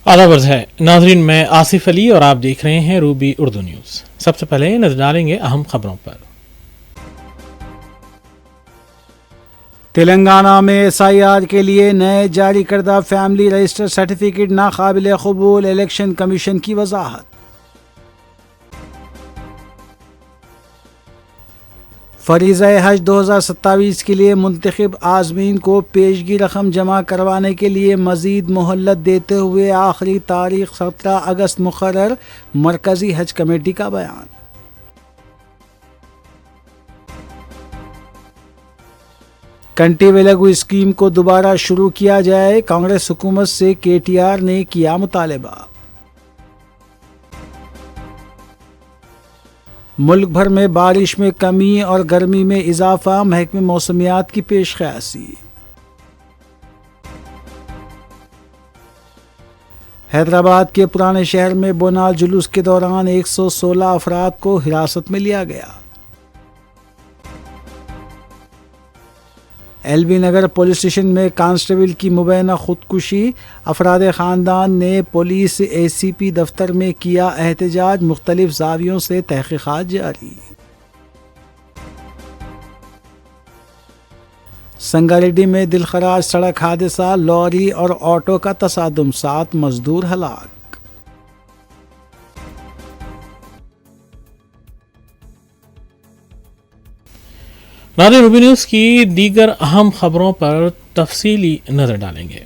आदाब है नाजरीन, मैं आसिफ अली और आप देख रहे हैं रूबी उर्दू न्यूज़। सबसे पहले नजर डालेंगे अहम खबरों पर। तेलंगाना में SIR के लिए नए जारी करदा फैमिली रजिस्टर सर्टिफिकेट नाकाबिल कबूल, इलेक्शन कमीशन की वजाहत। फरीज़ा हज 2027 के लिए मुंतखब आज़मीन को पेशगी रकम जमा करवाने के लिए मज़ीद मोहलत देते हुए आखिरी तारीख 17 अगस्त मुकर्रर, मरकज़ी हज कमेटी का बयान। कंटी वेलगू स्कीम को दोबारा शुरू किया जाए, कांग्रेस हुकूमत से KTR ने किया मुतालबा। मुल्क भर में बारिश में कमी और गर्मी में इजाफा, महकमे मौसमियात की पेशकयासी। हैदराबाद के पुराने शहर में बोनाल जुलूस के दौरान 116 अफराद को हिरासत में लिया गया। LB नगर पुलिस स्टेशन में कांस्टेबल की मुबैना खुदकुशी, अफराद ख़ानदान ने पुलिस ACP दफ्तर में किया एहतजाज, मुख्तलिफ ज़ावियों से तहक़ीक़ात जारी। संगारेड्डी में दिलखराज सड़क हादसा, लॉरी और ऑटो का तसादुम, 7 मजदूर हलाक। नाज़रीन, रूबी न्यूज़ की दीगर अहम खबरों पर तफसीली नजर डालेंगे।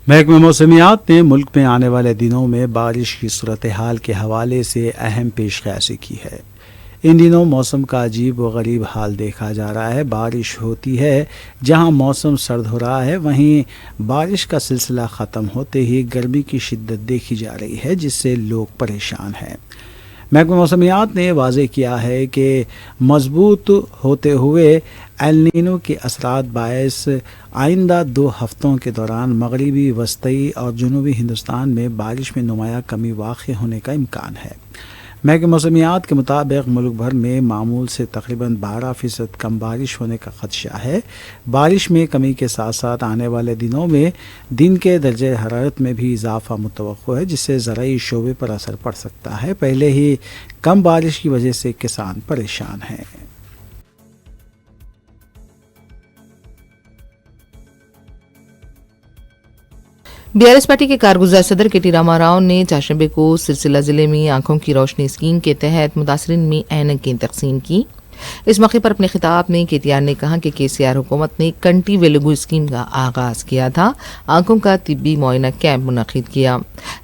महकमा मौसमियात ने मुल्क में आने वाले दिनों में बारिश की सूरत हाल के हवाले से अहम पेशकयासी की है। इन दिनों मौसम का अजीब व गरीब हाल देखा जा रहा है। बारिश होती है जहां मौसम सर्द हो रहा है, वहीं बारिश का सिलसिला ख़त्म होते ही गर्मी की शिद्दत देखी जा रही है, जिससे लोग परेशान हैं। महकमा मौसमियात ने वाज़ेह किया है कि मजबूत होते हुए एल नीनो के असरात बायस आइंदा 2 हफ्तों के दौरान मगरबी, वस्ती और जनूबी हिंदुस्तान में बारिश में नुमाया कमी वाक़ई होने का इम्कान है। महकमा मौसमियात के मुताबिक मुल्क भर में मामूल से तकरीबन 12% कम बारिश होने का खदशा है। बारिश में कमी के साथ साथ आने वाले दिनों में दिन के दर्जे हरारत में भी इजाफा मुतवक्को है, जिससे ज़राई शोबे पर असर पड़ सकता है। पहले ही कम बारिश की वजह से किसान परेशान हैं। BRS पार्टी के कारगुजार सदर KT रामा राव ने चाशंबे को सिलसिला जिले में आंखों की रोशनी स्कीम के तहत मुतासरीन में ऐनकें तकसीम की। इस मौके पर अपने खिताब में KTR ने कहा कि KCR हुकूमत ने कंटी वेलुगू स्कीम का आगाज किया था, आंखों का तिब्बी मुआयना कैंप मुनक़िद किया,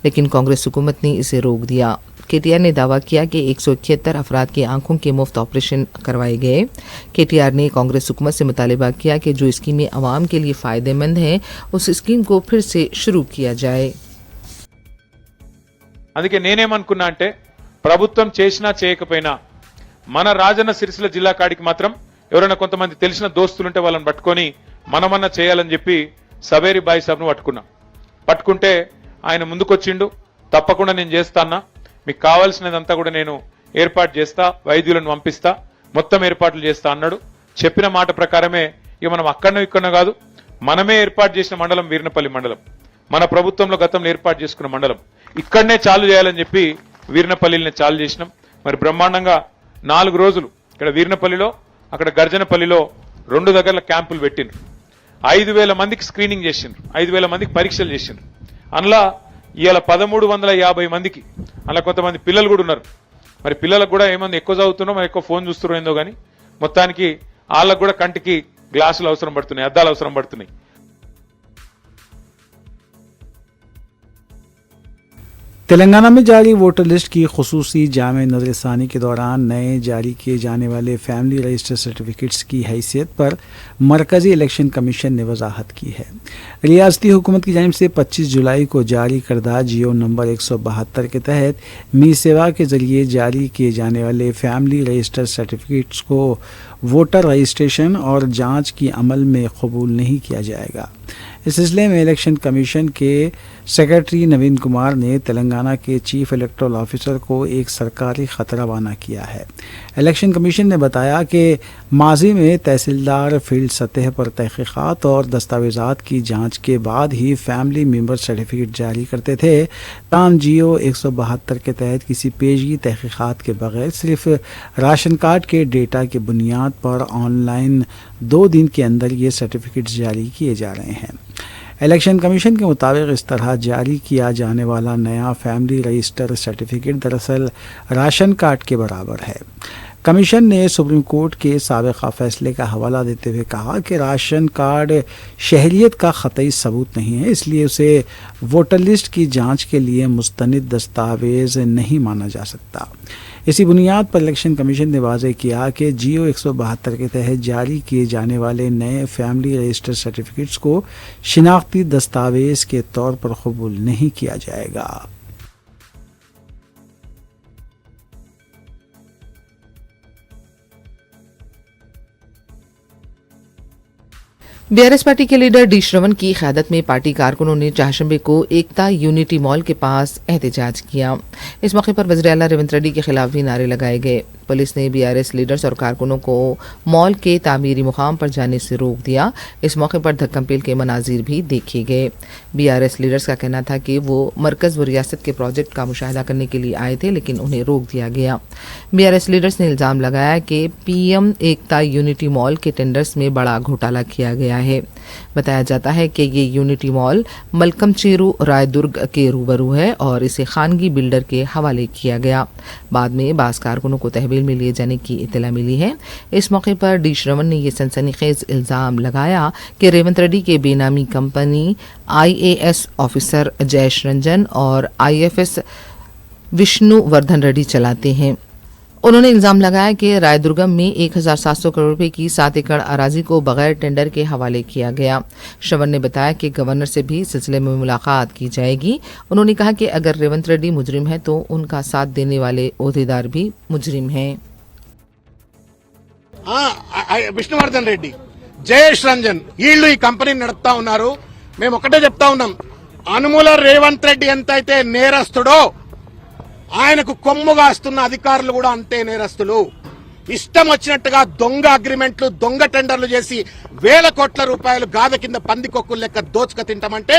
लेकिन कांग्रेस हुकूमत ने इसे रोक दिया। KTR ने दावा किया कि 171 अफराद की आंखों के मुफ्त ऑपरेशन करवाए गए। KTR ने कांग्रेस हुकूमत से मुतालबा किया कि जो स्कीमें अवाम के लिए फ़ायदेमंद हैं, उस स्कीम को फिर से शुरू किया जाए। అందుకే నేనేమనుకున్నా అంటే ప్రభుత్వం చేసినా చేయకపోయినా మన రాజన్న సిరిసిల్ల జిల్లా కాడికి మాత్రం ఎవరైనా కొంతమంది తెలిసిన దోస్తులుంటే వాళ్ళని పట్టుకొని మనమన్నా చేయాలని చెప్పి సవేరి బాయ్ సాబ్ను పట్టుకుంటే ఆయన ముందుకొచ్చిండు, తప్పకుండా నేను చేస్తానా, మీకు కావాల్సినదంతా కూడా నేను ఏర్పాటు చేస్తా, వైద్యులను పంపిస్తా, మొత్తం ఏర్పాట్లు చేస్తా అన్నాడు. చెప్పిన మాట ప్రకారమే ఇక మనం అక్కడనో ఇక్కడనో కాదు, మనమే ఏర్పాటు చేసిన మండలం వీర్నపల్లి మండలం, మన ప్రభుత్వంలో గతంలో ఏర్పాటు చేసుకున్న మండలం, ఇక్కడనే చాలు చేయాలని చెప్పి వీర్నపల్లిని చాలు చేసినాం. మరి బ్రహ్మాండంగా 4 రోజులు ఇక్కడ వీర్నపల్లిలో, అక్కడ గర్జనపల్లిలో 2 దగ్గర క్యాంపులు పెట్టిండ్రు. 5,000 మందికి స్క్రీనింగ్ చేసిండ్రు, 5,000 మందికి పరీక్షలు చేసిండ్రు. అందులో ఇవాళ 1,350 మందికి, అలా కొంతమంది పిల్లలు కూడా ఉన్నారు. మరి పిల్లలకు కూడా ఏమంది ఎక్కువ చదువుతున్నారో మరి ఎక్కువ ఫోన్ చూస్తున్నారో ఏందో కానీ మొత్తానికి వాళ్ళకు కూడా కంటికి గ్లాసులు అవసరం పడుతున్నాయి, అద్దాలు అవసరం పడుతున్నాయి. तेलंगाना में जारी वोटर लिस्ट की खुसूसी जामे नज़रसानी के दौरान नए जारी किए जाने वाले फैमिली रजिस्टर सर्टिफिकेट्स की हैसियत पर मरकज़ी इलेक्शन कमीशन ने वजाहत की है। रियासती हुकूमत की जानिब से 25 जुलाई को जारी करदा जियो नंबर 172 के तहत मी सेवा के ज़रिए जारी किए जाने वाले फैमिली रजिस्टर सर्टिफिकेट्स को वोटर रजिस्ट्रेशन और जांच की अमल में कबूल नहीं किया जाएगा। इस सिलसिले में इलेक्शन कमीशन के सेक्रेटरी नवीन कुमार ने तेलंगाना के चीफ इलेक्टोरल ऑफिसर को एक सरकारी खत रवाना किया है। इलेक्शन कमीशन ने बताया कि माजी में तहसीलदार फील्ड सतह पर तहकीकात और दस्तावेजात की जांच के बाद ही फैमिली मेंबर सर्टिफिकेट जारी करते थे। ताम जियो 172 के तहत किसी पेशगी तहकीकात के बगैर सिर्फ राशन कार्ड के डेटा की बुनियाद पर ऑनलाइन 2 दिन के अंदर ये सर्टिफिकेट जारी किए जा रहे हैं। इलेक्शन कमीशन के मुताबिक इस तरह जारी किया जाने वाला नया फैमिली रजिस्टर सर्टिफिकेट दरअसल राशन कार्ड के बराबर है। कमीशन ने सुप्रीम कोर्ट के साबिक़ा फैसले का हवाला देते हुए कहा कि राशन कार्ड शहरियत का ख़तई सबूत नहीं है, इसलिए उसे वोटर लिस्ट की जांच के लिए मुस्तनिद दस्तावेज़ नहीं माना जा सकता। इसी बुनियाद पर इलेक्शन कमीशन ने वाज़ेह किया कि जियो 172 के तहत जारी किए जाने वाले नए फैमिली रजिस्टर सर्टिफिकेट्स को शिनाख्ती दस्तावेज़ के तौर पर कबूल नहीं किया जाएगा। बीआरएस पार्टी के लीडर डी श्रवण की क़यादत में पार्टी कारकुनों ने चारशंबे को एकता यूनिटी मॉल के पास एहतजाज किया। इस मौके पर वज़ीर आला रेवंत रेड्डी के खिलाफ भी नारे लगाए गए। पुलिस ने बीआरएस लीडर्स और कारकुनों को मॉल के तामीरी मुकाम पर जाने से रोक दिया। इस मौके पर धक्कम-पेल के मनाजिर भी देखे गए। बीआरएस लीडर्स का कहना था कि वो मरकज़ व रियासत के प्रोजेक्ट का मुशाहिदा करने के लिए आए थे, लेकिन उन्हें रोक दिया गया। बीआरएस लीडर्स ने इल्ज़ाम लगाया कि पीएम एकता यूनिटी मॉल के टेंडर्स में बड़ा घोटाला किया गया है। बताया जाता है कि ये यूनिटी मॉल मलकम चेरू रायदुर्ग के रूबरू है और इसे खानगी बिल्डर के हवाले किया गया। बाद में बास कारकुनों को तहवील में लिए जाने की इत्तला मिली है। इस मौके पर डी श्रवण ने यह सनसनीखेज इल्ज़ाम लगाया कि रेवंत रेड्डी के बेनामी company IAS officer Jayesh Ranjan और IFS विष्णु वर्धन रेड्डी चलाते हैं। उन्होंने इल्ज़ाम लगाया कि रायदुर्गम में 1700 करोड़ रुपए की 7 एकड़ अराजी को बगैर टेंडर के हवाले किया गया। श्रवण ने बताया कि गवर्नर से भी सिलसिले में मुलाकात की जाएगी। उन्होंने कहा कि अगर रेवंत रेड्डी मुजरिम है तो उनका साथ देने वाले ओहदेदार भी मुजरिम हैं। విష్ణువర్ధన్ రెడ్డి, జయేష్ రంజన్ వీళ్ళు ఈ కంపెనీ నడుపుతా ఉన్నారు. మేము ఒకటే చెప్తా ఉన్నాం, అనుమూల రేవంత్ రెడ్డి ఎంతైతే నేరస్తుడో ఆయనకు కొమ్ముగాస్తున్న అధికారులు కూడా అంతే నేరస్తులు. ఇష్టం వచ్చినట్టుగా దొంగ అగ్రిమెంట్లు, దొంగ టెండర్లు చేసి వేల కోట్ల రూపాయలు గాథ కింద పందికొక్కులు లెక్క దోచుక తింటామంటే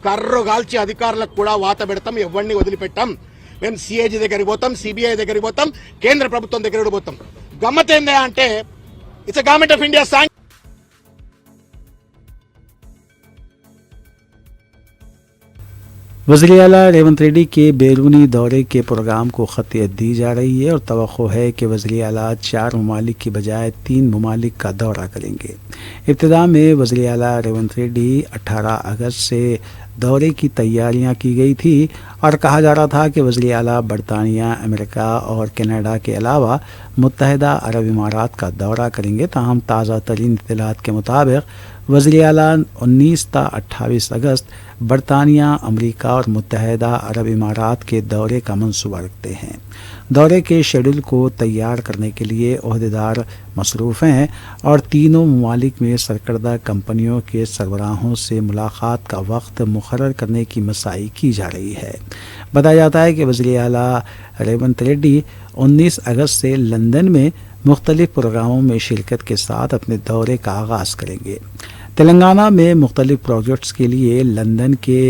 కర్రు గాల్చి అధికారులకు కూడా వాత పెడతాం, ఎవరిని వదిలిపెట్టాం. మేము సిఏజీ దగ్గరికి పోతాం, సిబిఐ దగ్గరికి పోతాం, కేంద్ర ప్రభుత్వం దగ్గరికి పోతాం. గమ్మత్ ఏందా అంటే ఇట్స్ గవర్నమెంట్ ఆఫ్ ఇండియా वज़ीर आला रेवंत रेड्डी के बैरूनी दौरे के प्रोग्राम को खतियत दी जा रही है और तवक्को है कि वज़ीर आला 4 ममालिक की बजाय 3 ममालिक का दौरा करेंगे। इब्तिदा में वज़ीर आला रेवंत रेड्डी 18 अगस्त से दौरे की तैयारियां की गई थी और कहा जा रहा था कि वज़ीर आला बरतानिया, अमेरिका और कनाडा के अलावा मुत्तहिदा अरब इमारात का दौरा करेंगे। ताहम ताज़ा तरीन इत्तलात के मुताबिक वज़ीर आला 19 ता 28 अगस्त बरतानिया, अमेरिका और मुत्तहिदा अरब इमारात के दौरे का मंसूबा रखते हैं। दौरे के शेड्यूल को तैयार करने के लिए ओहदेदार मसरूफ़ हैं और तीनों ममालिक में सरकर्दा कंपनियों के सरबराहों से मुलाकात का वक्त मुकर्रर करने की मसाई की जा रही है। बताया जाता है कि वज़ीर आला रेवंत रेड्डी 19 अगस्त से लंदन में मुख्तलिफ प्रोग्रामों में शिरकत के साथ अपने दौरे का आगाज़ करेंगे। तेलंगाना में मुख्तलिफ प्रोजेक्ट्स के लिए लंदन के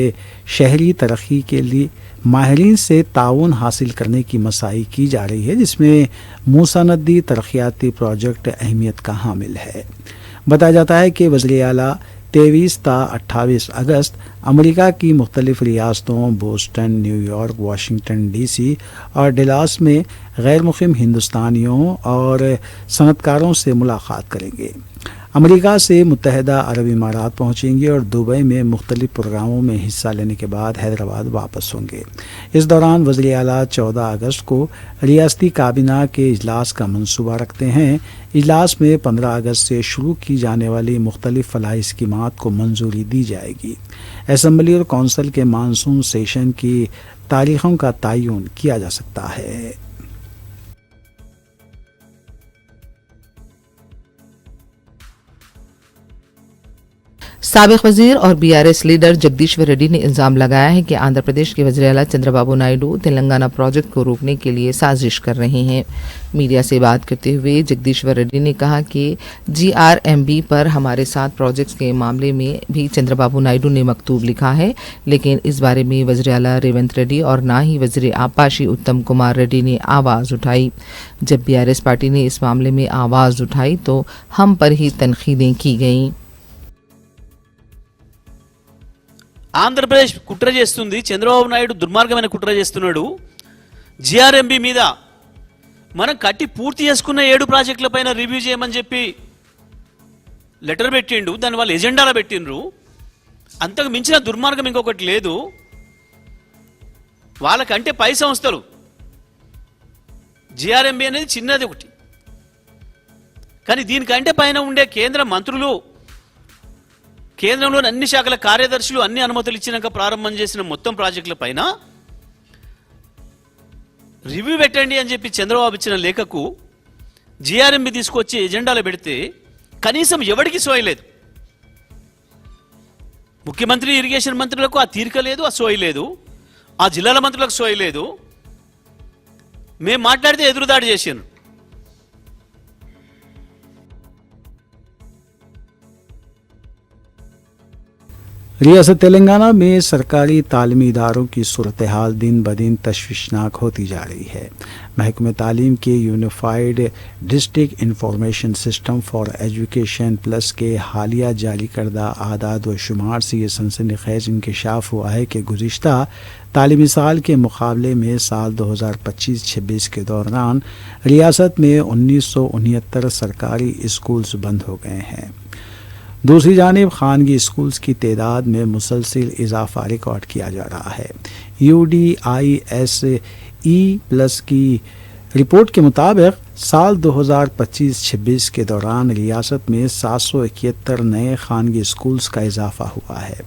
शहरी तरक्की के लिए माहिरीन से ताउन हासिल करने की मसाई की जा रही है, जिसमें मूसानदी तरक्याती प्रोजेक्ट अहमियत का हामिल है। बताया जाता है कि वज़ीर आला 23 ता 28 अगस्त अमेरिका की मुख्तलिफ रियासतों बोस्टन, न्यूयॉर्क, वाशिंगटन DC और डलास में गैर मुक़िम हिंदुस्तानियों और सनतकारों से मुलाकात करेंगे। अमेरिका से मुत्तहिदा अरब इमारात पहुंचेंगे और दुबई में मुख्तलिफ प्रोग्रामों में हिस्सा लेने के बाद हैदराबाद वापस होंगे। इस दौरान वज़ीर आला 14 अगस्त को रियासती काबीना के इजलास का मंसूबा रखते हैं। इजलास में 15 अगस्त से शुरू की जाने वाली मुख्तलिफ फलाही स्कीमात को मंजूरी दी जाएगी। असम्बली और कौंसिल के मानसून सेशन की तारीखों का तयन किया जा सकता है। سابق وزیر اور BRS لیڈر جگدیشور ریڈی نے الزام لگایا ہے کہ آندھرا پردیش کے وزیر اعلیٰ چندرا بابو نائیڈو تلنگانہ پروجیکٹ کو روکنے کے لیے سازش کر رہے ہیں. میڈیا سے بات کرتے ہوئے جگدیشور ریڈی نے کہا کہ GRMB پر ہمارے ساتھ پروجیکٹس کے معاملے میں بھی چندرا بابو نائیڈو نے مکتوب لکھا ہے، لیکن اس بارے میں وزیر اعلیٰ ریونت ریڈی اور نہ ہی وزیر آبپاشی اتم کمار ریڈی نے آواز اٹھائی. جب BRS پارٹی نے اس معاملے میں آواز اٹھائی تو ہم پر ہی تنقیدیں کی گئیں. ఆంధ్రప్రదేశ్ కుట్ర చేస్తుంది, చంద్రబాబు నాయుడు దుర్మార్గమైన కుట్ర చేస్తున్నాడు. GRMB మీద మనం కట్టి పూర్తి చేసుకున్న 7 ప్రాజెక్టులపైన రివ్యూ చేయమని చెప్పి లెటర్ పెట్టిండు, దాన్ని వాళ్ళు ఎజెండాలో పెట్టిండ్రు. అంతకు మించిన దుర్మార్గం ఇంకొకటి లేదు. వాళ్ళకంటే పై సంస్థలు, GRMB అనేది చిన్నది ఒకటి, కానీ దీనికంటే పైన ఉండే కేంద్ర మంత్రులు, కేంద్రంలోని అన్ని శాఖల కార్యదర్శులు అన్ని అనుమతులు ఇచ్చినాక ప్రారంభం చేసిన మొత్తం ప్రాజెక్టుల పైన రివ్యూ పెట్టండి అని చెప్పి చంద్రబాబు ఇచ్చిన లేఖకు GRMB తీసుకొచ్చి ఎజెండాలో పెడితే కనీసం ఎవరికి సోయలేదు. ముఖ్యమంత్రి, ఇరిగేషన్ మంత్రులకు ఆ తీరిక లేదు, ఆ సోయి లేదు. ఆ జిల్లాల మంత్రులకు సోయి లేదు. మేము మాట్లాడితే ఎదురుదాడి చేశారు. रियासत तेलंगाना में सरकारी तालीमी इदारों की सूरत हाल दिन ब दिन तशवीशनाक होती जा रही है. महकमे तालीम के unified district information system for education plus के हालिया जारी करदा आदाद व शुमार से ये सनसनीखेज इंकशाफ हुआ है कि गुज़िश्ता तालीमी साल के मुकाबले में साल 2025-26 के दौरान रियासत में 1969 सरकारी स्कूल्स बंद हो गए हैं. दूसरी जानिब खानगी स्कूल्स की तादाद में मुसलसिल इजाफा रिकॉर्ड किया जा रहा है. UDISE प्लस की रिपोर्ट के मुताबिक साल 2025-26 के दौरान रियासत में 771 नए खानगी स्कूल्स का इजाफा हुआ है.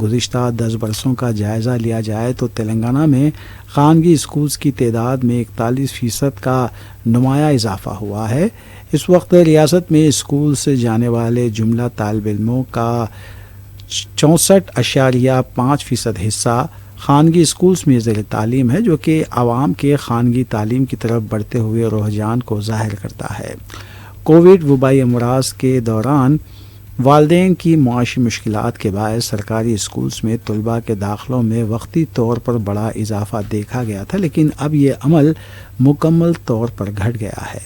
गुज़िश्ता 10 बरसों का जायज़ा लिया जाए तो तेलंगाना में खानगी स्कूल्स की तादाद में 41% का नुमाया इजाफा हुआ है. इस वक्त रियासत में स्कूल से जाने वाले जुमला तालिब इल्मों का 64.5% हिस्सा खानगी स्कूल्स में ज़ेर तालीम है, जो कि आवाम के खानगी तालीम की तरफ बढ़ते हुए रुझान को ज़ाहिर करता है. कोविड वबाई अमराज के दौरान वालिदैन की मुआशी मुश्किलात के बायस सरकारी स्कूल्स में तलबा के दाखिलों में वक्ती तौर पर बड़ा इजाफा देखा गया था, लेकिन अब ये अमल मुकम्मल तौर पर घट गया है.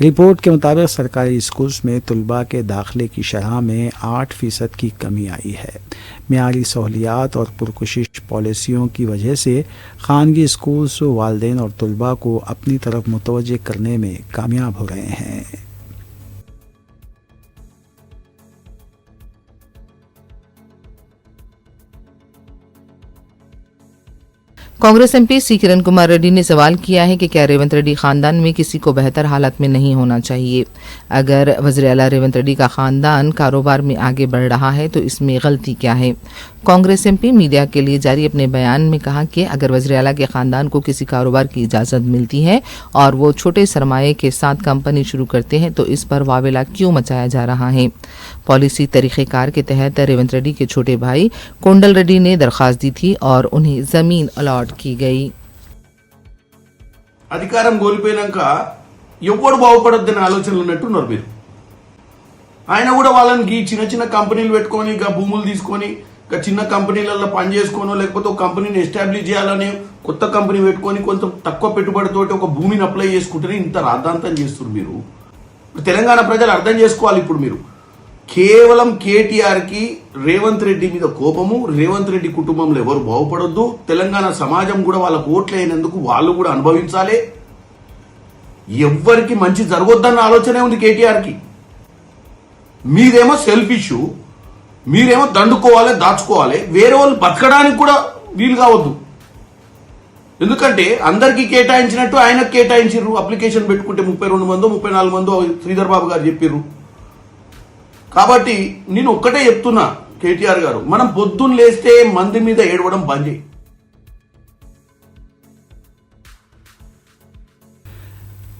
रिपोर्ट के मुताबिक सरकारी स्कूल्स में तलबा के दाखिले की शरह में 8% की कमी आई है. मियारी सहूलियात और पुरकशिश पॉलिसियों की वजह से खानगी स्कूल्स वालिदैन और तलबा को अपनी तरफ मुतवज्जे करने में कामयाब हो रहे हैं. कांग्रेस MP सी किरण कुमार रेड्डी ने सवाल किया है कि क्या रेवंत रेड्डी खानदान में किसी को बेहतर हालत में नहीं होना चाहिए. अगर वज़ीर आला रेवंत रेड्डी का खानदान कारोबार में आगे बढ़ रहा है तो इसमें गलती क्या है. कांग्रेस MP मीडिया के लिए जारी अपने बयान में कहा कि अगर वज़ीर आला के खानदान को किसी कारोबार की इजाज़त मिलती है और वो छोटे सरमाए के साथ कंपनी शुरू करते हैं तो इस पर वावेला क्यों मचाया जा रहा है. पॉलिसी तरीक़ेकार के तहत रेवंत रेड्डी के छोटे भाई कोंडल रेड्डी ने दरख्वास्त दी थी और उन्हें ज़मीन अलॉट की गई. అధికారం కోల్పోయినాక ఎవడు బాగుపడొద్దని ఆలోచనలు ఉన్నట్టున్నారు మీరు. ఆయన కూడా వాళ్ళకి చిన్న చిన్న కంపెనీలు పెట్టుకొని ఇక భూములు తీసుకొని ఇక చిన్న కంపెనీలలో పని చేసుకోనో లేకపోతే ఒక కంపెనీని ఎస్టాబ్లిష్ చేయాలని కొత్త కంపెనీ పెట్టుకొని కొంచెం తక్కువ పెట్టుబడితోటి ఒక భూమిని అప్లై చేసుకుంటేనే ఇంత రాద్ధాంతం చేస్తున్నారు మీరు. తెలంగాణ ప్రజలు అర్థం చేసుకోవాలి. ఇప్పుడు మీరు కేవలం కేటీఆర్కి రేవంత్ రెడ్డి మీద కోపము, రేవంత్ రెడ్డి కుటుంబంలో ఎవరు బాగుపడొద్దు, తెలంగాణ సమాజం కూడా వాళ్ళకు ఓట్లు అయినందుకు వాళ్ళు కూడా అనుభవించాలి, ఎవ్వరికి మంచి జరగొద్దన్న ఆలోచనే ఉంది కేటీఆర్కి. మీరేమో సెల్ఫిష్, మీరేమో దండుకోవాలి, దాచుకోవాలి, వేరే వాళ్ళు బతకడానికి కూడా వీలు కావద్దు. ఎందుకంటే అందరికీ కేటాయించినట్టు ఆయనకు కేటాయించారు. అప్లికేషన్ పెట్టుకుంటే 32 మందో 34 మందో శ్రీధర్ బాబు గారు చెప్పారు. కాబట్టి నేను ఒక్కటే చెప్తున్నా కేటీఆర్ గారు, మనం పొద్దున్న లేస్తే మంది మీద ఏడవడం బంద్ చేయి.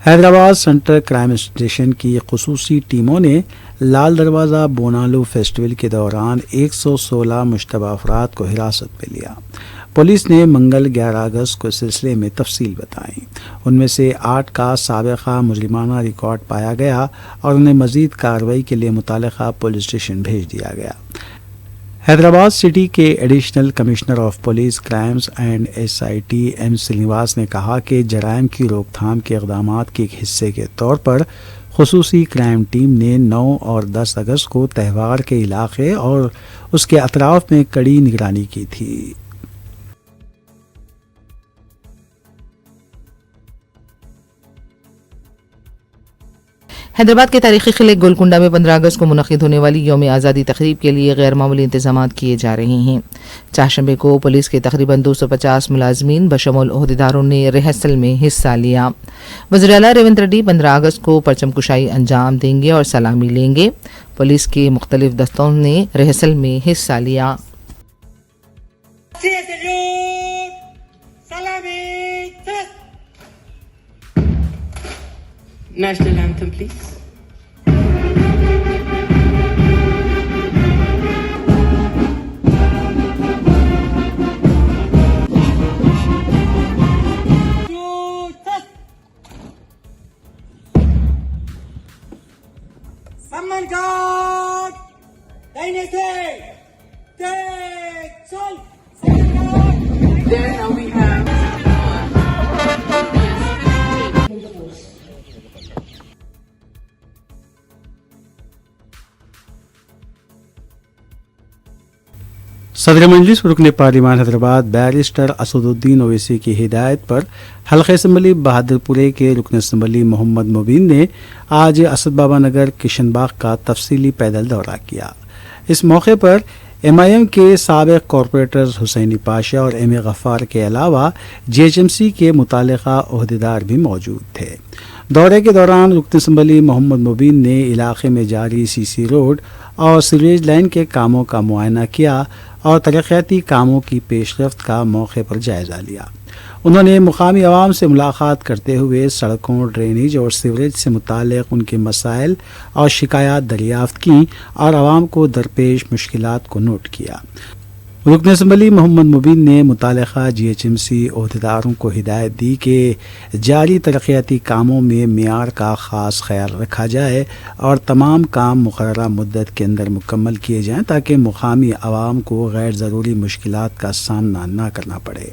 हैदराबाद सेंट्रल क्राइम स्टेशन की खुसूसी टीमों ने لال دروازہ بونالو فیسٹیول کے دوران 116 مشتبہ افراد کو حراست میں لیا۔ پولیس نے منگل 11 اگست کو اس سلسلے میں تفصیل بتائیں۔ ان میں سے 8 کا سابقہ مجرمانہ ریکارڈ پایا گیا اور انہیں مزید کارروائی کے لیے متعلقہ پولیس اسٹیشن بھیج دیا گیا۔ حیدرآباد سٹی کے additional commissioner of police crimes and SIT M Srinivas نے کہا کہ جرائم کی روک تھام کے اقدامات کے ایک حصے کے طور پر خصوصی کرائم ٹیم نے 9 اور 10 اگست کو تہوار کے علاقے اور اس کے اطراف میں کڑی نگرانی کی تھی۔ حیدرآباد کے تاریخی قلعے گولکنڈہ میں 15 اگست کو منعقد ہونے والی یوم آزادی تقریب کے لیے غیر معمولی انتظامات کیے جا رہے ہیں۔ چہارشنبے کو پولیس کے تقریباً 250 ملازمین بشمول عہدیداروں نے ریہرسل میں حصہ لیا۔ وزیر اعلیٰ ریونت ریڈی 15 اگست کو پرچم کشائی انجام دیں گے اور سلامی لیں گے۔ پولیس کے مختلف دستوں نے ریہرسل میں حصہ لیا۔ National anthem, please. Samman God, Dynasty, take Sol, There now we have. صدر مجلس رکن پارلیمان حیدرآباد بیرسٹر اسد الدین اویسی کی ہدایت پر حلقہ اسمبلی بہادر پورے کے رکن اسمبلی محمد مبین نے آج اسد بابا نگر کشن باغ کا تفصیلی پیدل دورہ کیا۔ اس موقع پر MIM کے سابق کارپوریٹرز حسینی پاشا اور ایم غفار کے علاوہ GHMC کے متعلقہ عہدیدار بھی موجود تھے۔ دورے کے دوران رکن اسمبلی محمد مبین نے علاقے میں جاری CC روڈ اور سیوریج لائن کے کاموں کا معائنہ کیا اور ترقیاتی کاموں کی پیش رفت کا موقع پر جائزہ لیا۔ انہوں نے مقامی عوام سے ملاقات کرتے ہوئے سڑکوں، ڈرینیج اور سیوریج سے متعلق ان کے مسائل اور شکایات دریافت کیں اور عوام کو درپیش مشکلات کو نوٹ کیا۔ رکن اسمبلی محمد مبین نے متعلقہ GHMC عہدیداروں کو ہدایت دی کہ جاری ترقیاتی کاموں میں معیار کا خاص خیال رکھا جائے اور تمام کام مقررہ مدت کے اندر مکمل کیے جائیں تاکہ مقامی عوام کو غیر ضروری مشکلات کا سامنا نہ کرنا پڑے۔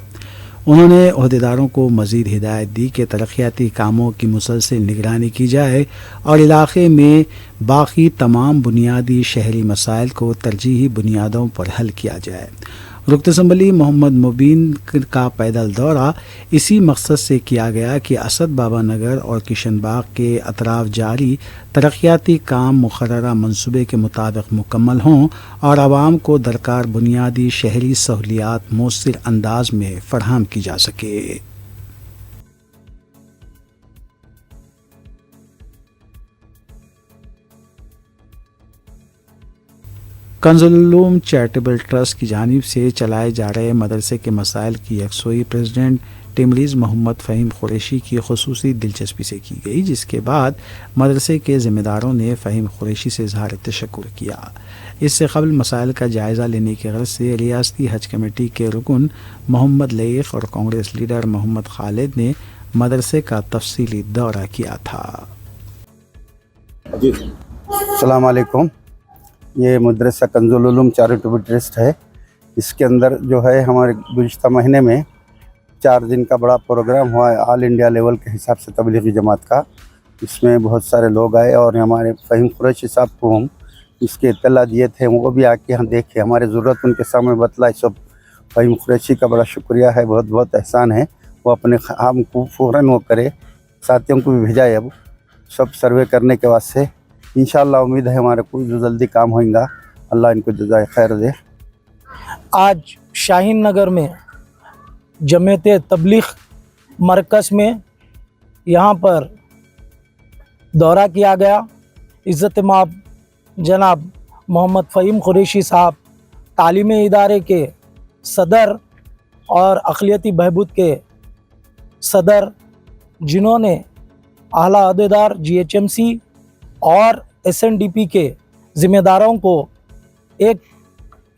انہوں نے عہدیداروں کو مزید ہدایت دی کہ ترقیاتی کاموں کی مسلسل نگرانی کی جائے اور علاقے میں باقی تمام بنیادی شہری مسائل کو ترجیحی بنیادوں پر حل کیا جائے۔ رکن اسمبلی محمد مبین کا پیدل دورہ اسی مقصد سے کیا گیا کہ اسد بابا نگر اور کشن باغ کے اطراف جاری ترقیاتی کام مقررہ منصوبے کے مطابق مکمل ہوں اور عوام کو درکار بنیادی شہری سہولیات مؤثر انداز میں فراہم کی جا سکے۔ کنز العلوم چیریٹیبل ٹرسٹ کی جانب سے چلائے جا رہے مدرسے کے مسائل کی یکسوئی پریزیڈنٹ ٹیمریز محمد فہیم قریشی کی خصوصی دلچسپی سے کی گئی، جس کے بعد مدرسے کے ذمہ داروں نے فہیم قریشی سے اظہار تشکر کیا۔ اس سے قبل مسائل کا جائزہ لینے کی غرض سے ریاستی حج کمیٹی کے رکن محمد لئیق اور کانگریس لیڈر محمد خالد نے مدرسے کا تفصیلی دورہ کیا تھا۔ السلام علیکم۔ یہ مدرسہ کنز العلوم چیریٹیبل ٹرسٹ ہے۔ اس کے اندر جو ہے ہمارے گزشتہ مہینے میں 4 دن کا بڑا پروگرام ہوا ہے آل انڈیا لیول کے حساب سے تبلیغی جماعت کا۔ اس میں بہت سارے لوگ آئے اور ہمارے فہیم قریشی صاحب کو ہم اس کے اطلاع دیے تھے، وہ بھی آ کے ہم دیکھے، ہماری ضرورت ان کے سامنے بتلائی سب۔ فہیم قریشی کا بڑا شکریہ ہے، بہت بہت احسان ہے۔ وہ اپنے ہم کو فوراً وہ کرے، ساتھیوں کو بھی بھیجائے اب سب سروے کرنے کے واسطے۔ انشاءاللہ امید ہے ہمارے کو جلدی کام ہوئیں گا، اللہ ان کو جزائے خیر دے۔ آج شاہین نگر میں جمعیت تبلیغ مرکز میں یہاں پر دورہ کیا گیا۔ عزت مآب جناب محمد فہیم قریشی صاحب تعلیمی ادارے کے صدر اور اقلیتی بہبود کے صدر، جنہوں نے اعلیٰ عہدیدار GHMC اور SNDP کے ज़िम्मेदारों को एक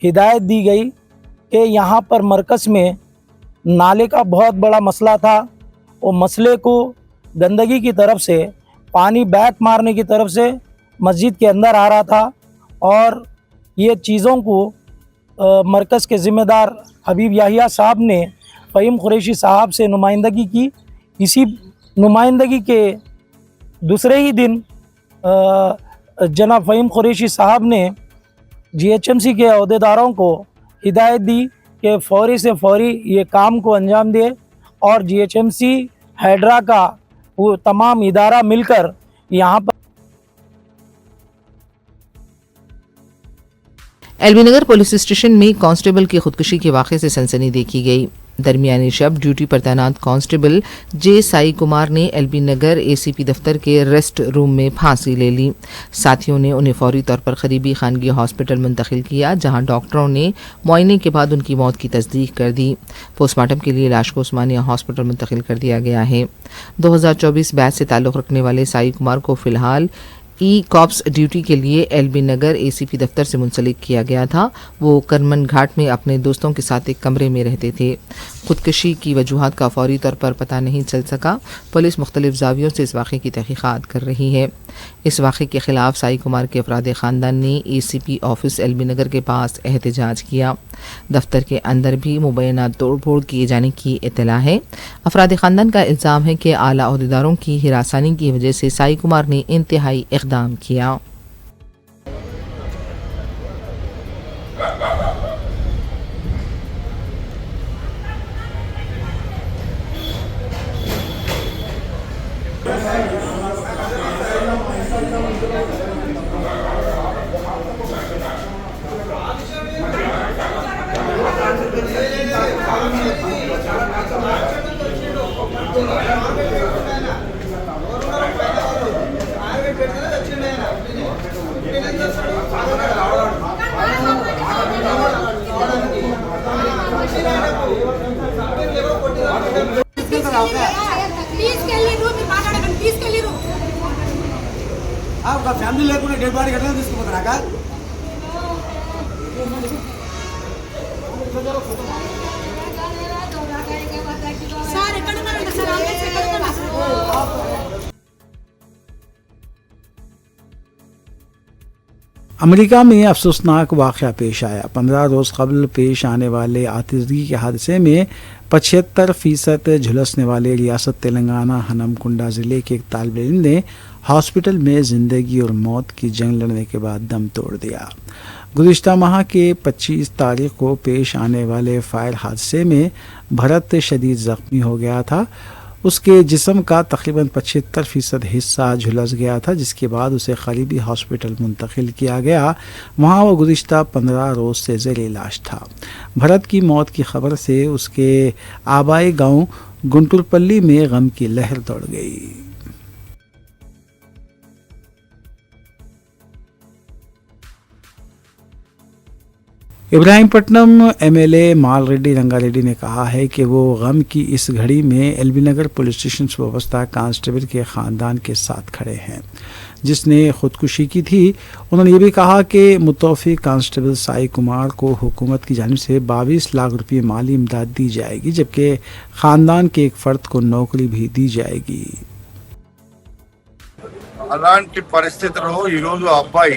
हिदायत दी गई कि यहाँ पर मरकज़ में नाले का बहुत बड़ा मसला था। और मसले को गंदगी की तरफ से, पानी बैक मारने की तरफ से मस्जिद के अंदर आ रहा था और ये चीज़ों को मरकज़ के ज़िम्मेदार हबीब याहिया साहब ने फ़हीम कुरैशी साहब से नुमाइंदगी की। इसी नुमाइंदगी के दूसरे ही दिन जनाब फ़हीम कुरैशी साहब ने GHMC के अहदेदारों को हिदायत दी कि फौरी से फौरी ये काम को अंजाम दे और GHMC हैड्रा का वो तमाम इदारा मिलकर यहाँ पर एलबी नगर पुलिस स्टेशन में कांस्टेबल की खुदकुशी के वाक़े से सनसनी देखी गई। दरमियानी शब ड्यूटी पर तैनात कांस्टेबल जे साई कुमार ने एलबी नगर ACP दफ्तर के रेस्ट रूम में फांसी ले ली। साथियों ने उन्हें फौरी तौर पर करीबी खानगी हॉस्पिटल मुंतकिल किया, जहां डॉक्टरों ने मुआयने के बाद उनकी मौत की तस्दीक कर दी। पोस्टमार्टम के लिए लाश को उस्मानिया हॉस्पिटल मुंतकिल कर दिया गया है। 2024 बैच से ताल्लुक़ रखने वाले साई कुमार को फिलहाल कॉप्स ड्यूटी के लिए एलबी नगर ACP दफ्तर से मुंसलिक किया गया था। वो करमन घाट में अपने दोस्तों के साथ एक कमरे में रहते थे। खुदकशी की वजूहात का फौरी तौर पर पता नहीं चल सका। पुलिस मुख्तलिफ ज़ावियों से इस वाक़े की तहक़ीक़ात कर रही है। इस वाक़े के ख़िलाफ़ साई कुमार के अफराद ख़ानदान ने ACP ऑफिस एलबी नगर के पास एहतजाज किया। दफ्तर के अंदर भी मुबैना तोड़ फोड़ किए जाने की इत्तला है। अफराद ख़ानदान का इल्ज़ाम है कि आला अहदेदारों की हिरासानी की वजह से साई कुमार ने इंतहाई इक़दाम किया। ఫ్యామిలీ లేకుండా డెడ్ బాడీ ఎట్లా తీసుకుపోతారా? సార్ ఎక్కడ ఉన్నారంట సార్? అంబులెన్స్ ఎక్కడ ఉందంట సార్? अमेरिका में अफसोसनाक वाक़या पेश आया। 15 रोज़ कबल पेश आने वाले आतिशगी के हादसे में 75% झुलसने वाले रियासत तेलंगाना हनमकुंडा ज़िले के एक तालिब इल्म ने हॉस्पिटल में ज़िंदगी और मौत की जंग लड़ने के बाद दम तोड़ दिया। गुज़िश्ता माह के 25 तारीख को पेश आने वाले फायर हादसे में भरत शदीद ज़ख्मी हो गया था। उसके जिस्म का तकरीबन 75% हिस्सा झुलस गया था, जिसके बाद उसे करीबी हॉस्पिटल मुंतकिल किया गया। वहाँ वो गुज़िश्ता 15 रोज़ से ज़ेर इलाज था। भरत की मौत की खबर से उसके आबाई गांव गुंटुरपल्ली में गम की लहर दौड़ गई। इब्राहिमपट्टनम MLA माल रेड्डी रंगारेड्डी ने कहा है कि वो गम की इस घड़ी में एलबी नगर पुलिस स्टेशन से वाबस्ता कांस्टेबल के ख़ानदान के साथ खड़े हैं जिसने खुदकुशी की थी। उन्होंने ये भी कहा कि मुतवफ़ी कांस्टेबल साई कुमार को हुकूमत की जानिब से 22 लाख रुपये माली इमदाद दी जाएगी, जबकि ख़ानदान के एक फ़र्द को नौकरी भी दी जाएगी। అలాంటి పరిస్థితుల్లో ఈరోజు అబ్బాయి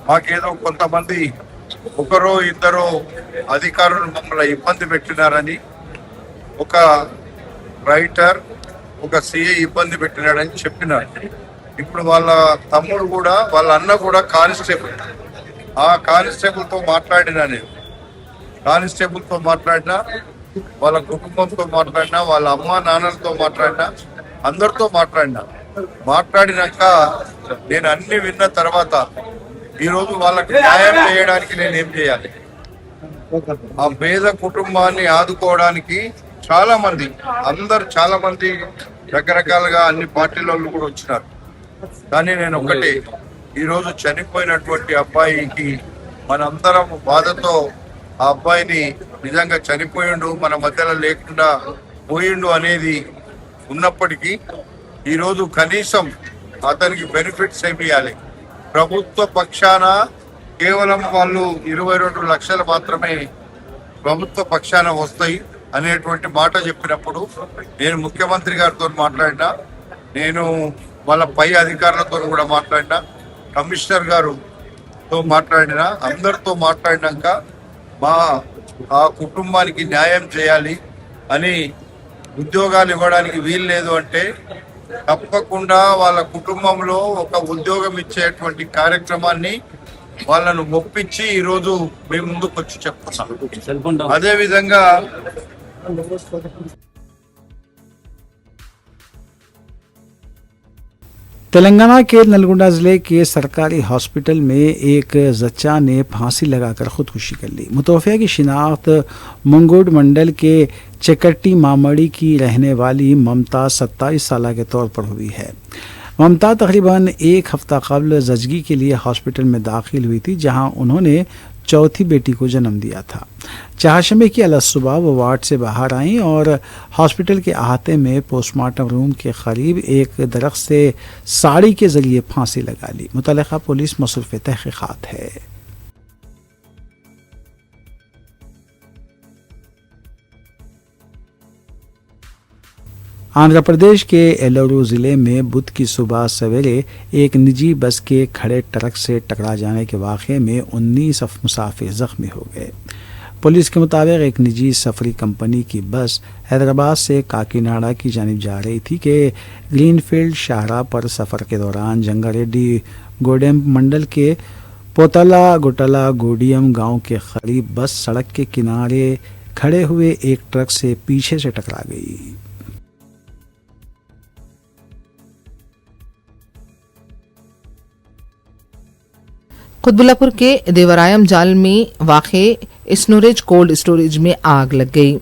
మాకేదో కొంతమంది ఒకరో ఇద్దరు అధికారులు మమ్మల్ని ఇబ్బంది పెట్టినారని, ఒక రైటర్ ఒక సిఐ ఇబ్బంది పెట్టినాడని చెప్పినారు. ఇప్పుడు వాళ్ళ తమ్ముడు కూడా వాళ్ళ అన్న కూడా కానిస్టేబుల్. ఆ కానిస్టేబుల్తో మాట్లాడినా, నేను కానిస్టేబుల్తో మాట్లాడినా, వాళ్ళ కుటుంబంతో మాట్లాడినా, వాళ్ళ అమ్మ నాన్నలతో మాట్లాడినా, అందరితో మాట్లాడినాక నేను అన్ని విన్న తర్వాత ఈరోజు వాళ్ళకి న్యాయం చేయడానికి నేను ఏం చేయాలి? ఆ పేద కుటుంబాన్ని ఆదుకోవడానికి చాలా మంది రకరకాలుగా అన్ని పార్టీలలో కూడా వచ్చినారు. కానీ నేను ఒకటే, ఈరోజు చనిపోయినటువంటి అబ్బాయికి మనందరం బాధతో ఆ అబ్బాయిని నిజంగా చనిపోయిండు, మన మధ్యలో లేకుండా పోయిండు అనేది ఉన్నప్పటికీ ఈరోజు కనీసం అతనికి బెనిఫిట్స్ ఏమి ఇవ్వాలి? ప్రభుత్వ పక్షాన కేవలం వాళ్ళు 22 లక్షలు మాత్రమే ప్రభుత్వ పక్షాన వస్తాయి అనేటువంటి మాట చెప్పినప్పుడు నేను ముఖ్యమంత్రి గారితో మాట్లాడినా, నేను వాళ్ళ పై అధికారులతో కూడా మాట్లాడినా, కమిషనర్ గారుతో మాట్లాడినా, అందరితో మాట్లాడినాక ఆ కుటుంబానికి న్యాయం చేయాలి అని, ఉద్యోగాలు ఇవ్వడానికి వీలు లేదు అంటే తప్పకుండా వాళ్ళ కుటుంబంలో ఒక ఉద్యోగం ఇచ్చేటువంటి కార్యక్రమాన్ని వాళ్ళను ఒప్పించి ఈరోజు మేము ముందుకు వచ్చి చెప్తున్నాం. అదేవిధంగా तेलंगाना के नलगोंडा जिले के सरकारी हॉस्पिटल में एक जच्चा ने फांसी लगाकर खुदकुशी कर ली। मुतवफ़ा की शिनाख्त मंगोड मंडल के चकट्टी मामड़ी की रहने वाली ममता 27 साल के तौर पर हुई है। ममता तकरीबन एक हफ्ता कबल जजगी के लिए हॉस्पिटल में दाखिल हुई थी, जहां उन्होंने चौथी बेटी को जन्म दिया था। चारशंबे की अलग सुबह वो वार्ड से बाहर आईं और हॉस्पिटल के अहाते में पोस्टमार्टम रूम के करीब एक दरख्त से साड़ी के जरिए फांसी लगा ली। मुतल्लिका पुलिस मसरूफ़ तहक़ीक़ात है। आंध्र प्रदेश के एलोरू ज़िले में बुध की सुबह सवेरे एक निजी बस के खड़े ट्रक से टकरा जाने के वाक़े में 19 मुसाफिर ज़ख्मी हो गए। पुलिस के मुताबिक एक निजी सफरी कंपनी की बस हैदराबाद से काकीनाडा की जानिब जा रही थी कि ग्रीनफील्ड शाहरा पर सफ़र के दौरान जंगारेड्डी गोडेम मंडल के पोतला गोटला गोडियम गांव के करीब बस सड़क के किनारे खड़े हुए एक ट्रक से पीछे से टकरा गई। कुतबुल्लापुर के देवरायम जाल में वाक़े स्टोरेज कोल्ड स्टोरेज में आग लग गई।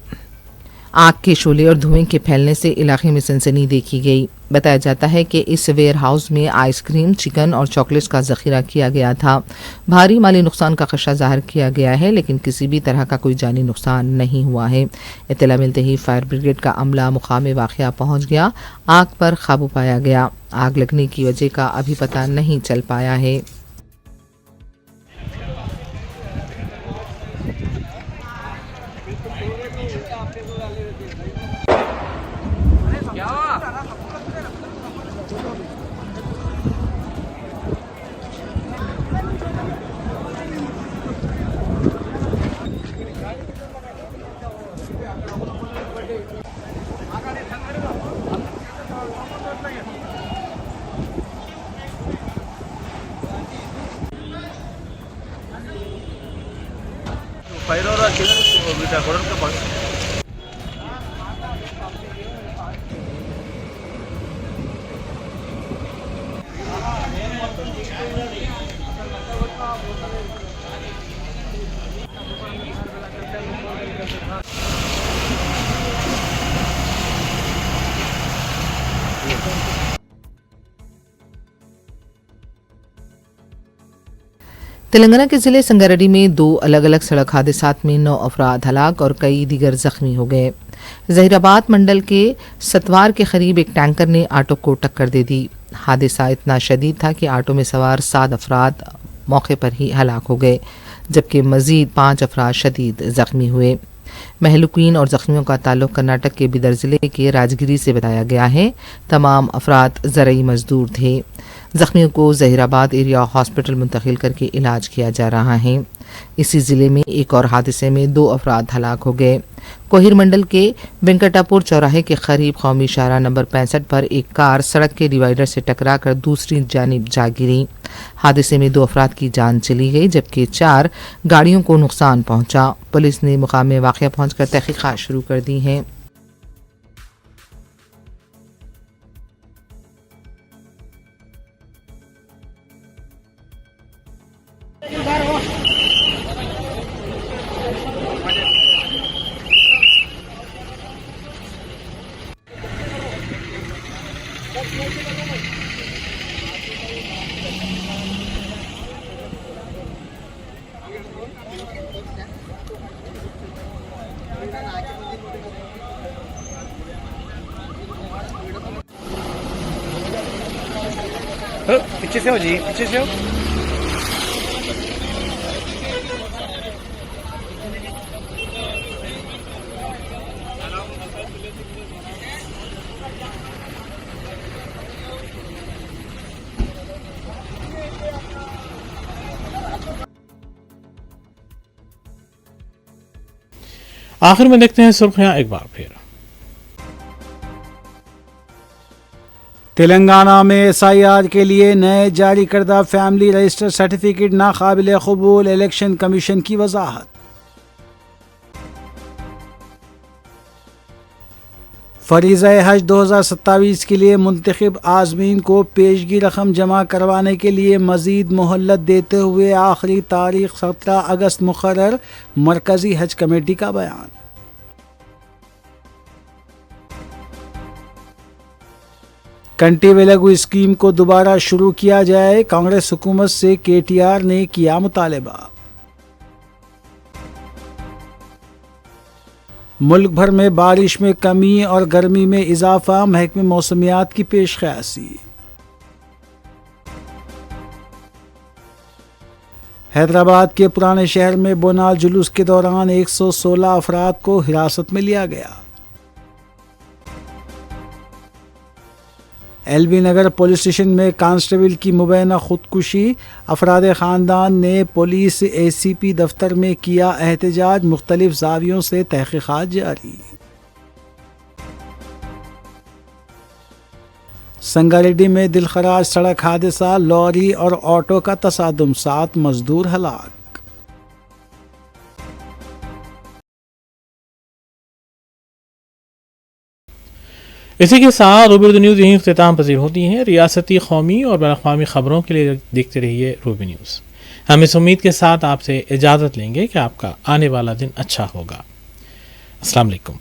आग के शोले और धुएं के फैलने से इलाके में सनसनी देखी गई। बताया जाता है कि इस वेयर हाउस में आइसक्रीम, चिकन और चॉकलेट्स का जखीरा किया गया था। भारी माली नुकसान का खदशा जाहिर किया गया है, लेकिन किसी भी तरह का कोई जानी नुकसान नहीं हुआ है। इत्तला मिलते ही फायर ब्रिगेड का अमला मुकाम वाक़या पहुंच गया। आग पर काबू पाया गया। आग लगने की वजह का अभी पता नहीं चल पाया है। तेलंगाना के जिले संगारेड्डी में 2 अलग अलग सड़क हादसात में 9 अफराद हलाक और कई दीगर जख्मी हो गए। जहीराबाद मंडल के सतवार के करीब एक टैंकर ने ऑटो को टक्कर दे दी। हादसा इतना शदीद था कि ऑटो में सवार 7 अफराद मौके पर ही हलाक हो गए, जबकि मजीद 5 अफराद शदीद जख्मी हुए। महलूकीन और जख्मियों का ताल्लुक कर्नाटक के बिदर जिले के राजगिरी से बताया गया है। तमाम अफराद ज़रई मजदूर थे। जख्मियों को जहीराबाद एरिया हॉस्पिटल मुंतकिल करके इलाज किया जा रहा है। इसी ज़िले में एक और हादसे में 2 अफराद हलाक हो गए। कोहिर मंडल के वेंकटापुर चौराहे के करीब कौमी शाहरा नंबर 65 पर एक कार सड़क के डिवाइडर से टकराकर दूसरी जानिब जा गिरी। हादसे में 2 अफराद की जान चली गई, जबकि 4 गाड़ियों को नुकसान पहुंचा। पुलिस ने मुकाम वाक़या पहुंचकर तहक़ीक़ात शुरू कर दी है। पीछे से हो जी, पीछे से हो। आखिर में देखते हैं सुर्खियां एक बार फिर। तेलंगाना में SIR के लिए नए जारी करदा फैमिली रजिस्टर सर्टिफिकेट नाकाबिल कबूल, इलेक्शन कमीशन की वजाहत। फरीज़ा हज 2027 के लिए मुंतखब आज़मीन को पेशगी रकम जमा करवाने के लिए मज़ीद मोहलत देते हुए आखिरी तारीख 17 अगस्त मुकर्रर, मरकज़ी हज कमेटी का बयान। कंटी वेलगू स्कीम को दोबारा शुरू किया जाए, कांग्रेस हुकूमत से KTR ने किया मुतालबा। मुल्क भर में बारिश में कमी और गर्मी में इजाफा, महकमे मौसमियात की पेशकयासी। हैदराबाद के पुराने शहर में बोनाल जुलूस के दौरान 116 अफराद को हिरासत में लिया गया। LB नगर पुलिस स्टेशन में कांस्टेबल की मुबैना खुदकुशी, अफराद ख़ानदान ने पुलिस ACP दफ्तर में किया एहतजाज, मुख्तलिफ ज़ावियों से तहक़ीक़ात जारी। संगारेड्डी में दिलखराज सड़क हादसा, लॉरी और ऑटो का तसादुम, 7 मजदूर हलाक। इसी के साथ रूबी उर्दू न्यूज़ यहीं इख्तिताम पजीर होती हैं। रियासती, कौमी और बैनुल-अक़वामी ख़बरों के लिए देखते रहिए रूबी न्यूज़। हम इस उम्मीद के साथ आपसे इजाज़त लेंगे कि आपका आने वाला दिन अच्छा होगा। अस्सलाम वालेकुम।